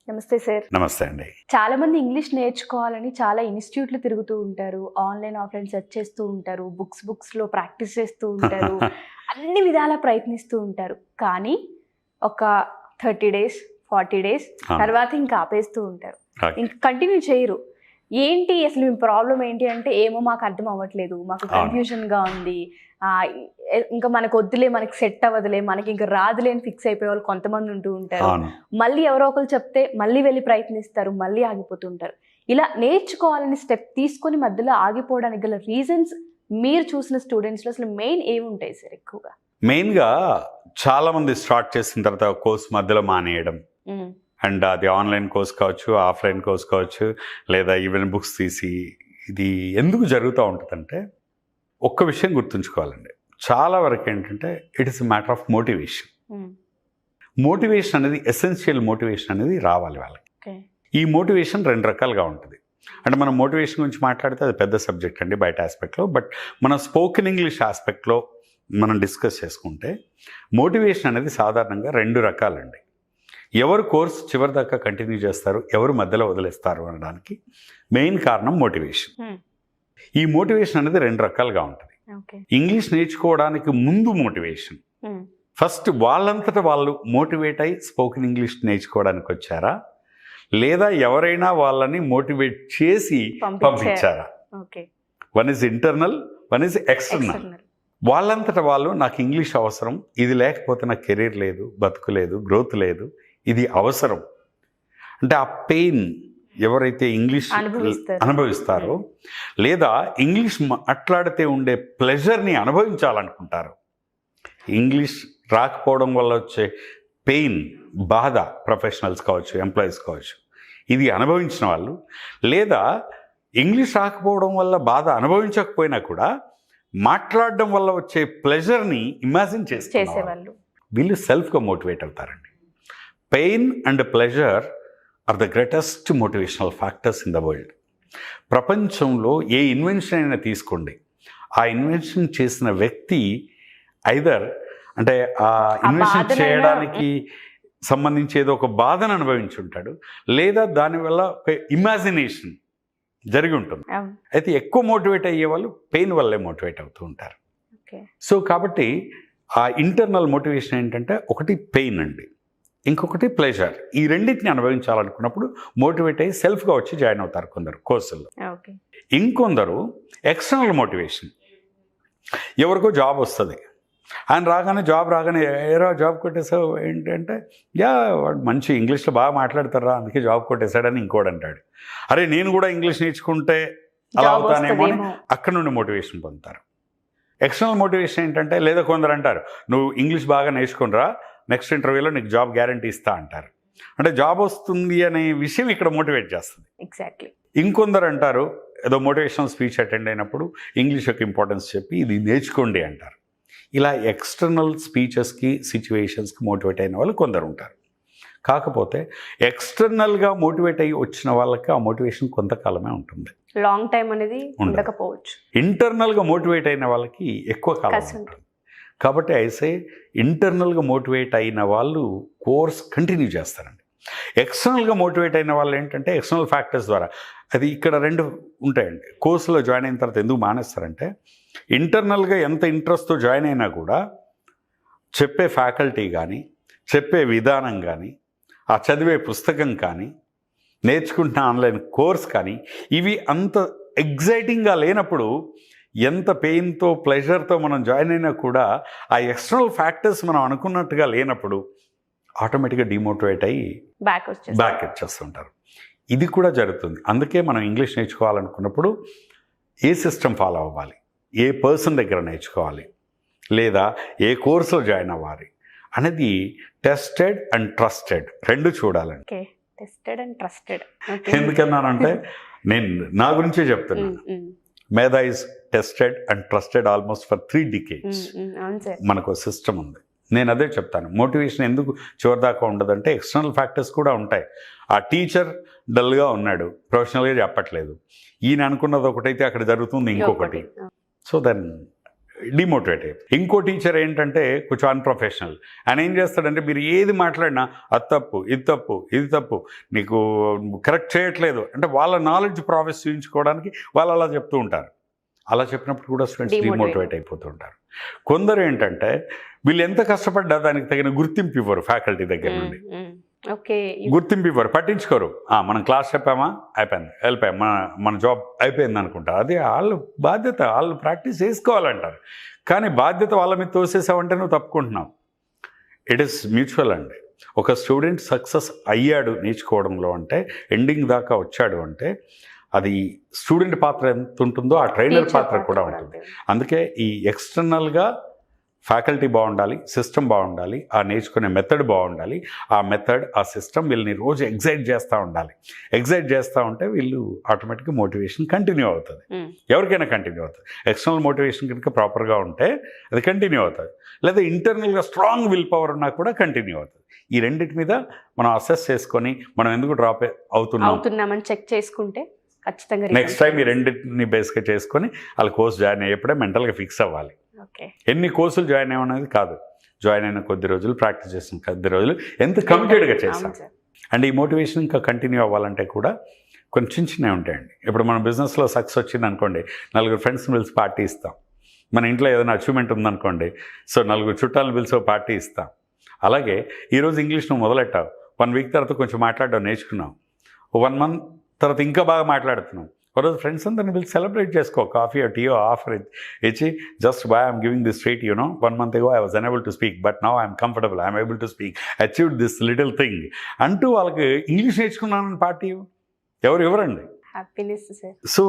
నమస్తే సార్. నమస్తే అండి. చాలా మంది ఇంగ్లీష్ నేర్చుకోవాలని చాలా ఇన్స్టిట్యూట్లు తిరుగుతూ ఉంటారు, ఆన్లైన్ ఆఫ్లైన్ సెర్చ్ చేస్తూ ఉంటారు, బుక్స్ లో ప్రాక్టీస్ చేస్తూ ఉంటారు, అన్ని విధాలా ప్రయత్నిస్తూ ఉంటారు. కానీ ఒక 30 days 40 days తర్వాత ఇంకా ఆపేస్తూ ఉంటారు, ఇంకా కంటిన్యూ చేయరు. ఏంటి అసలు మీ ప్రాబ్లం ఏంటి అంటే, ఏమో మాకు అర్థం అవ్వట్లేదు, మాకు కన్ఫ్యూజన్గా ఉంది, ఇంకా మనకు వద్దులే, మనకి సెట్ అవ్వదులే, మనకి ఇంకా రాదులే అని ఫిక్స్ అయిపోయే వాళ్ళు కొంతమంది ఉంటూ ఉంటారు. మళ్ళీ ఎవరో ఒకరు చెప్తే మళ్ళీ వెళ్ళి ప్రయత్నిస్తారు, మళ్ళీ ఆగిపోతుంటారు. ఇలా నేర్చుకోవాలని స్టెప్ తీసుకొని మధ్యలో ఆగిపోవడానికి గల రీజన్స్ మీరు చూసిన స్టూడెంట్స్లో అసలు మెయిన్ ఏముంటాయి సార్? ఎక్కువగా మెయిన్గా చాలా మంది స్టార్ట్ చేసిన తర్వాత కోర్స్ మధ్యలో మానేయడం, అండ్ అది ఆన్లైన్ కోర్స్ కావచ్చు, ఆఫ్లైన్ కోర్స్ కావచ్చు, లేదా ఈవెన్ బుక్స్ తీసి, ఇది ఎందుకు జరుగుతూ ఉంటుందంటే ఒక్క విషయం గుర్తుంచుకోవాలండి. చాలా వరకు ఏంటంటే it is a matter of motivation. Motivation అనేది ఎసెన్షియల్ మోటివేషన్ అనేది రావాలి వాళ్ళకి. ఈ మోటివేషన్ 2 రకాలుగా ఉంటుంది. అంటే మనం మోటివేషన్ గురించి మాట్లాడితే అది పెద్ద సబ్జెక్ట్ అండి బయట ఆస్పెక్ట్లో. బట్ మన స్పోకెన్ ఇంగ్లీష్ ఆస్పెక్ట్లో మనం డిస్కస్ చేసుకుంటే మోటివేషన్ అనేది సాధారణంగా 2 రకాలండి. ఎవరు కోర్స్ చివరి దాకా కంటిన్యూ చేస్తారు, ఎవరు మధ్యలో వదిలేస్తారు అనడానికి మెయిన్ కారణం మోటివేషన్. ఈ మోటివేషన్ అనేది 2 రకాలుగా ఉంటుంది. ఇంగ్లీష్ నేర్చుకోవడానికి ముందు మోటివేషన్, ఫస్ట్ వాళ్ళంతటా వాళ్ళు మోటివేట్ అయ్యి స్పోకెన్ ఇంగ్లీష్ నేర్చుకోవడానికి వచ్చారా, లేదా ఎవరైనా వాళ్ళని మోటివేట్ చేసి పంపించారా? One is internal, one is external. వాళ్ళంతటా వాళ్ళు నాకు ఇంగ్లీష్ అవసరం, ఇది లేకపోతే నాకు కెరీర్ లేదు, బతుకు లేదు, గ్రోత్ లేదు, ఇది అవసరం అంటే ఆ పెయిన్ ఎవరైతే ఇంగ్లీష్ అనుభవిస్తారో, లేదా ఇంగ్లీష్ మాట్లాడితే ఉండే ప్లెజర్ని అనుభవించాలనుకుంటారు, ఇంగ్లీష్ రాకపోవడం వల్ల వచ్చే పెయిన్, బాధ, ప్రొఫెషనల్స్ కావచ్చు, ఎంప్లాయీస్ కావచ్చు, ఇది అనుభవించిన వాళ్ళు, లేదా ఇంగ్లీష్ రాకపోవడం వల్ల బాధ అనుభవించకపోయినా కూడా మాట్లాడడం వల్ల వచ్చే ప్లెజర్ని ఇమాజిన్ చేసేవాళ్ళు, వీళ్ళు సెల్ఫ్గా మోటివేట్ అవుతారండి. Pain and pleasure are the greatest motivational factors in the world. ప్రపంచంలో ఏ ఇన్వెన్షన్ అయినా తీసుకోండి, ఆ ఇన్వెన్షన్ చేసిన వ్యక్తి ఐదర్ అంటే ఆ ఇన్వెన్షన్ చేయడానికి సంబంధించి ఏదో ఒక బాధను అనుభవించి ఉంటాడు, లేదా దానివల్ల ఒక ఇమాజినేషన్ జరిగి ఉంటుంది. అయితే ఎక్కువ మోటివేట్ అయ్యే వాళ్ళు పెయిన్ వల్లే మోటివేట్ అవుతూ ఉంటారు. సో కాబట్టి ఆ ఇంటర్నల్ మోటివేషన్ ఏంటంటే ఒకటి పెయిన్ అండి, ఇంకొకటి ప్లెజర్. ఈ రెండింటిని అనుభవించాలనుకున్నప్పుడు మోటివేట్ అయ్యి సెల్ఫ్గా వచ్చి జాయిన్ అవుతారు కొందరు కోర్సుల్లో. ఇంకొందరు ఎక్స్టర్నల్ మోటివేషన్, ఎవరికో జాబ్ వస్తుంది, ఆయన రాగానే ఏరా జాబ్ కొట్టేసావు ఏంటంటే, వాడు మంచి ఇంగ్లీష్లో బాగా మాట్లాడతారా అందుకే జాబ్ కొట్టేశాడని ఇంకోటి అంటాడు. అరే నేను కూడా ఇంగ్లీష్ నేర్చుకుంటే అలా అవుతానేమో అని అక్కడ నుండి మోటివేషన్ పొందుతారు. ఎక్స్టర్నల్ మోటివేషన్ ఏంటంటే, లేదా కొందరు అంటారు నువ్వు ఇంగ్లీష్ బాగా నేర్చుకునిరా, నెక్స్ట్ ఇంటర్వ్యూలో నీకు జాబ్ గ్యారంటీ ఇస్తా అంటారు. అంటే జాబ్ వస్తుంది అనే విషయం ఇక్కడ మోటివేట్ చేస్తుంది. ఎగ్జాక్ట్లీ. ఇంకొందరు అంటారు ఏదో మోటివేషనల్ స్పీచ్ అటెండ్ అయినప్పుడు ఇంగ్లీష్ యొక్క ఇంపార్టెన్స్ చెప్పి ఇది నేర్చుకోండి అంటారు. ఇలా ఎక్స్టర్నల్ స్పీచెస్కి, సిచ్యువేషన్స్కి మోటివేట్ అయిన వాళ్ళు కొందరు ఉంటారు. కాకపోతే ఎక్స్టర్నల్గా మోటివేట్ అయ్యి వచ్చిన వాళ్ళకి ఆ మోటివేషన్ కొంతకాలమే ఉంటుంది, లాంగ్ టైం అనేది ఉండకపోవచ్చు. ఇంటర్నల్గా మోటివేట్ అయిన వాళ్ళకి ఎక్కువ కాలం ఉంటుంది. కాబట్టి అయితే ఇంటర్నల్గా మోటివేట్ అయిన వాళ్ళు కోర్స్ కంటిన్యూ చేస్తారండి. ఎక్స్టర్నల్గా మోటివేట్ అయిన వాళ్ళు ఏంటంటే ఎక్స్టర్నల్ ఫ్యాక్టర్స్ ద్వారా, అది ఇక్కడ 2 ఉంటాయండి. కోర్సులో జాయిన్ అయిన తర్వాత ఎందుకు మానేస్తారంటే, ఇంటర్నల్గా ఎంత ఇంట్రెస్ట్తో జాయిన్ అయినా కూడా చెప్పే ఫ్యాకల్టీ కానీ, చెప్పే విధానం కానీ, ఆ చదివే పుస్తకం కానీ, నేర్చుకుంటున్న ఆన్లైన్ కోర్స్ కానీ, ఇవి అంత ఎగ్జైటింగ్గా లేనప్పుడు, ఎంత పెయిన్తో ప్లెజర్తో మనం జాయిన్ అయినా కూడా ఆ ఎక్స్టర్నల్ ఫ్యాక్టర్స్ మనం అనుకున్నట్టుగా లేనప్పుడు ఆటోమేటిక్గా డిమోటివేట్ అయ్యి బ్యాక్ వచ్చేస్తుంటారు. ఇది కూడా జరుగుతుంది. అందుకే మనం ఇంగ్లీష్ నేర్చుకోవాలనుకున్నప్పుడు ఏ సిస్టమ్ ఫాలో అవ్వాలి, ఏ పర్సన్ దగ్గర నేర్చుకోవాలి, లేదా ఏ కోర్సులో జాయిన్ అవ్వాలి అనేది టెస్టెడ్ అండ్ ట్రస్టెడ్ 2 చూడాలండి. ఎందుకన్నానంటే నేను నా గురించే చెప్తున్నాను. మేధా is tested and trusted almost for 3 decades. మనకు సిస్టమ్ ఉంది. నేను అదే చెప్తాను, మోటివేషన్ ఎందుకు చివరిదాకా ఉండదంటే ఎక్స్టర్నల్ ఫ్యాక్టర్స్ కూడా ఉంటాయి. ఆ టీచర్ డల్గా ఉన్నాడు, ప్రొఫెషనల్గా చెప్పట్లేదు, ఈయన అనుకున్నది ఒకటైతే అక్కడ జరుగుతుంది ఇంకొకటి. సో దెన్ డిమోటివేట్ అయిపోయి. ఇంకో టీచర్ ఏంటంటే కొంచెం అన్ప్రొఫెషనల్. ఆయన ఏం చేస్తాడంటే మీరు ఏది మాట్లాడినా అది తప్పు, ఇది తప్పు, ఇది తప్పు, నీకు కరెక్ట్ చేయట్లేదు అంటే వాళ్ళ నాలెడ్జ్ ప్రాసెస్ చూపించుకోవడానికి వాళ్ళు అలా చెప్తూ ఉంటారు. అలా చెప్పినప్పుడు కూడా స్టూడెంట్స్ డిమోటివేట్ అయిపోతూ ఉంటారు. కొందరు ఏంటంటే వీళ్ళు ఎంత కష్టపడ్డా దానికి తగిన గుర్తింపు ఇవ్వరు ఫ్యాకల్టీ దగ్గర నుండి. గుర్తింపు ఇవ్వరు, పట్టించుకోరు. మనం క్లాస్ చెప్పామా అయిపోయింది, వెళ్ళిపోయాం, మన జాబ్ అయిపోయింది అనుకుంటారు. అది వాళ్ళు బాధ్యత, వాళ్ళు ప్రాక్టీస్ చేసుకోవాలంటారు. కానీ బాధ్యత వాళ్ళ మీద తోసేసావంటే నువ్వు తప్పుకుంటున్నావు. ఇట్ ఈస్ మ్యూచువల్ అండి. ఒక స్టూడెంట్ సక్సెస్ అయ్యాడు నేర్చుకోవడంలో అంటే, ఎండింగ్ దాకా వచ్చాడు అంటే అది స్టూడెంట్ పాత్ర ఎంత ఉంటుందో ఆ ట్రైనర్ పాత్ర కూడా ఉంటుంది. అందుకే ఈ ఎక్స్టర్నల్గా ఫ్యాకల్టీ బాగుండాలి, సిస్టమ్ బాగుండాలి, ఆ నేర్చుకునే మెథడ్ బాగుండాలి. ఆ మెథడ్, ఆ సిస్టమ్ వీళ్ళని రోజు ఎగ్జైట్ చేస్తూ ఉండాలి. ఎగ్జైట్ చేస్తూ ఉంటే వీళ్ళు ఆటోమేటిక్గా మోటివేషన్ కంటిన్యూ అవుతుంది. ఎవరికైనా కంటిన్యూ అవుతుంది. ఎక్స్టర్నల్ మోటివేషన్ కనుక ప్రాపర్గా ఉంటే అది కంటిన్యూ అవుతుంది. లేదా ఇంటర్నల్గా స్ట్రాంగ్ విల్ పవర్ ఉన్నా కూడా కంటిన్యూ అవుతుంది. ఈ రెండింటి మీద మనం అసెస్ చేసుకొని మనం ఎందుకు డ్రాప్ అవుతున్నామని చెక్ చేసుకుంటే ఖచ్చితంగా నెక్స్ట్ టైం ఈ రెండింటిని బేస్గా చేసుకొని వాళ్ళ కోర్స్ జాయిన్ అయ్యేప్పుడే మెంటల్గా ఫిక్స్ అవ్వాలి. ఎన్ని కోర్సులు జాయిన్ అయ్యనేది కాదు, జాయిన్ అయిన కొద్ది రోజులు ప్రాక్టీస్ చేసిన కొద్ది రోజులు ఎంత కమిటెడ్గా చేస్తాం. అండ్ ఈ మోటివేషన్ ఇంకా కంటిన్యూ అవ్వాలంటే కూడా కొన్ని చిన్న చిన్నవి ఉంటాయండి. ఇప్పుడు మన బిజినెస్లో సక్సెస్ వచ్చింది అనుకోండి, నలుగురు ఫ్రెండ్స్ని పిలిచి పార్టీ ఇస్తాం. మన ఇంట్లో ఏదైనా అచీవ్మెంట్ ఉందనుకోండి, సో నలుగురు చుట్టాలను పిలిచి పార్టీ ఇస్తాం. అలాగే ఈరోజు ఇంగ్లీష్ నువ్వు మొదలెట్టావు, 1 వీక్ తర్వాత కొంచెం మాట్లాడడం నేర్చుకున్నావు, 1 మంత్ తర్వాత ఇంకా బాగా మాట్లాడుతున్నాం. ఒకరోజు ఫ్రెండ్స్ అందరిని పిలిచి సెలబ్రేట్ చేసుకో, కాఫీ టీయో ఆఫర్ ఇచ్చి, just by I'm giving this treat, 1 month ago I was unable to speak, but now I'm comfortable, I'm able to speak, achieved this little thing అంటూ వాళ్ళకి ఇంగ్లీష్ నేర్చుకున్నానని పార్టీ ఎవరండి? So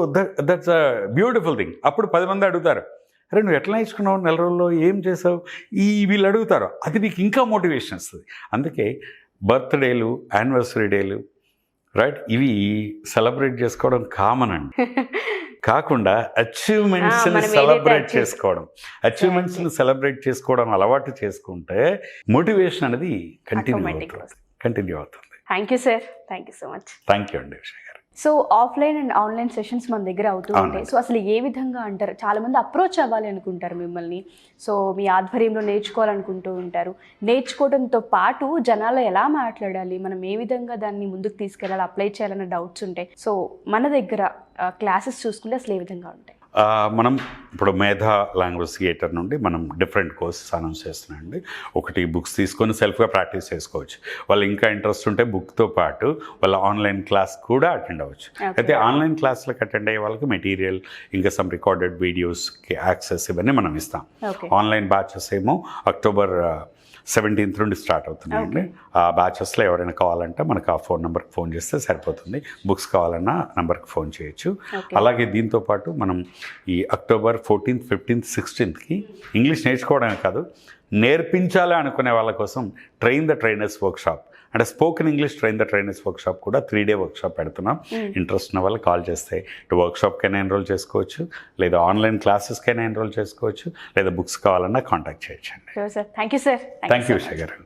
that's a beautiful thing. అప్పుడు 10 మంది అడుగుతారు, అరే నువ్వు ఎట్లా నేర్చుకున్నావు, 4 రోజుల్లో ఏం చేసావు, వీళ్ళు అడుగుతారు. అది నీకు ఇంకా మోటివేషన్ వస్తుంది. అందుకే బర్త్డేలు, యానివర్సరీ డేలు, రైట్, ఇవి సెలబ్రేట్ చేసుకోవడం కామన్ అండి. కాకుండా అచీవ్మెంట్స్ని సెలబ్రేట్ చేసుకోవడం, అచీవ్మెంట్స్ని సెలబ్రేట్ చేసుకోవడం అలవాటు చేసుకుంటే మోటివేషన్ అనేది కంటిన్యూ అవుతుంది. Thank you sir, thank you so much. Thank you అండి విషయ్ గారు. So offline and online sessions మన దగ్గర అవుతూ ఉంటాయి. సో అసలు ఏ విధంగా అంటారు, చాలామంది అప్రోచ్ అవ్వాలి అనుకుంటారు మిమ్మల్ని, సో మీ ఆధ్వర్యంలో నేర్చుకోవాలనుకుంటూ ఉంటారు. నేర్చుకోవడంతో పాటు జనాలు ఎలా మాట్లాడాలి, మనం ఏ విధంగా దాన్ని ముందుకు తీసుకెళ్ళాలి, అప్లై చేయాలన్న డౌట్స్ ఉంటాయి. సో మన దగ్గర క్లాసెస్ చూసుకుంటే అసలు ఏ విధంగా ఉంటాయి? మనం ఇప్పుడు మేధా లాంగ్వేజ్ థియేటర్ నుండి మనం డిఫరెంట్ కోర్సెస్ అనౌన్స్ చేస్తున్నామండి. ఒకటి బుక్స్ తీసుకొని సెల్ఫ్గా ప్రాక్టీస్ చేసుకోవచ్చు. వాళ్ళు ఇంకా ఇంట్రెస్ట్ ఉంటే బుక్తో పాటు వాళ్ళ ఆన్లైన్ క్లాస్ కూడా అటెండ్ అవ్వచ్చు. అయితే ఆన్లైన్ క్లాస్లకు అటెండ్ అయ్యే వాళ్ళకి మెటీరియల్, ఇంకా సమ్ రికార్డెడ్ వీడియోస్కి యాక్సెస్ ఇవన్నీ మనం ఇస్తాం. ఆన్లైన్ బ్యాచెస్ ఏమో October 17th నుండి స్టార్ట్ అవుతున్నాయండి. ఆ బ్యాచెస్లో ఎవరైనా కావాలంటే మనకు ఆ ఫోన్ నెంబర్కి ఫోన్ చేస్తే సరిపోతుంది. బుక్స్ కావాలన్నా నెంబర్కి ఫోన్ చేయొచ్చు. అలాగే దీంతోపాటు మనం ఈ October 14th, 15th, 16th English నేర్చుకోవడమే కాదు, నేర్పించాలి అనుకునే వాళ్ళ కోసం ట్రైన్ ద ట్రైనర్స్ వర్క్షాప్, అంటే spoken English train the trainers workshop కూడా 3 day వర్క్షాప్ పెడుతున్నాం. ఇంట్రెస్ట్ ఉన్న వాళ్ళు కాల్ చేస్తే ఇటు వర్క్షాప్కైనా ఎన్రోల్ చేసుకోవచ్చు, లేదా ఆన్లైన్ క్లాసెస్కైనా ఎన్రోల్ చేసుకోవచ్చు, లేదా బుక్స్ కావాలన్నా కాంటాక్ట్ చేయొచ్చు అండి. Thank you sir. Thank you Vishay గారు.